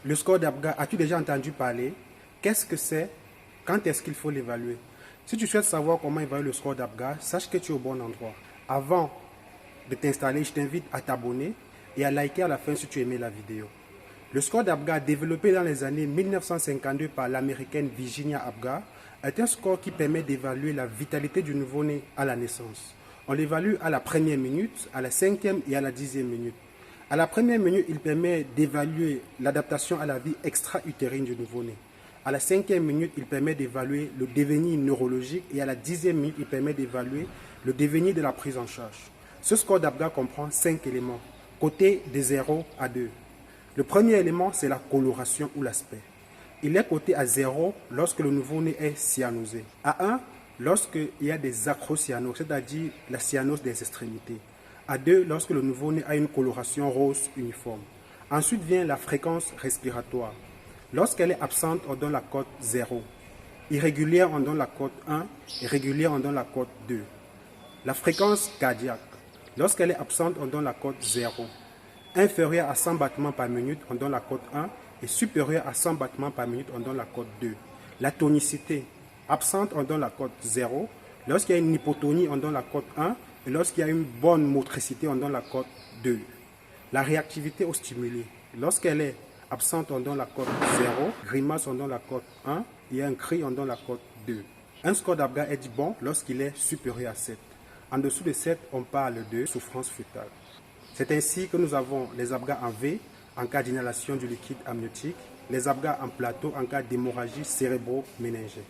Le score d'Apgar, as-tu déjà entendu parler? Qu'est-ce que c'est? Quand est-ce qu'il faut l'évaluer? Si tu souhaites savoir comment évaluer le score d'Apgar, sache que tu es au bon endroit. Avant de t'installer, je t'invite à t'abonner et à liker à la fin si tu aimais la vidéo. Le score d'Apgar, développé dans les années 1952 par l'américaine Virginia Apgar, est un score qui permet d'évaluer la vitalité du nouveau-né à la naissance. On l'évalue à la première minute, à la cinquième et à la 10e minute. À la première minute, il permet d'évaluer l'adaptation à la vie extra-utérine du nouveau-né. À la cinquième minute, il permet d'évaluer le devenir neurologique et à la 10e minute, il permet d'évaluer le devenir de la prise en charge. Ce score d'Apgar comprend 5 éléments, cotés de 0 à 2. Le premier élément, c'est la coloration ou l'aspect. Il est coté à 0 lorsque le nouveau-né est cyanosé, à 1 lorsqu'il y a des acrocyanoses, c'est-à-dire la cyanose des extrémités, à 2 lorsque le nouveau-né a une coloration rose uniforme. Ensuite vient la fréquence respiratoire. Lorsqu'elle est absente, on donne la cote 0. Irrégulière, on donne la cote 1. Et régulière, on donne la cote 2. La fréquence cardiaque. Lorsqu'elle est absente, on donne la cote 0. Inférieure à 100 battements par minute, on donne la cote 1. Et supérieure à 100 battements par minute, on donne la cote 2. La tonicité. Absente, on donne la cote 0. Lorsqu'il y a une hypotonie, on donne la cote 1. Et lorsqu'il y a une bonne motricité, on donne la cote 2. La réactivité au stimuli. Lorsqu'elle est absente, on donne la cote 0. Grimace, on donne la cote 1. Et un cri, on donne la cote 2. Un score d'Apgar est dit bon lorsqu'il est supérieur à 7. En dessous de 7, on parle de souffrance fœtale. C'est ainsi que nous avons les Apgar en V en cas d'inhalation du liquide amniotique, les Apgar en plateau en cas d'hémorragie cérébro-méningée.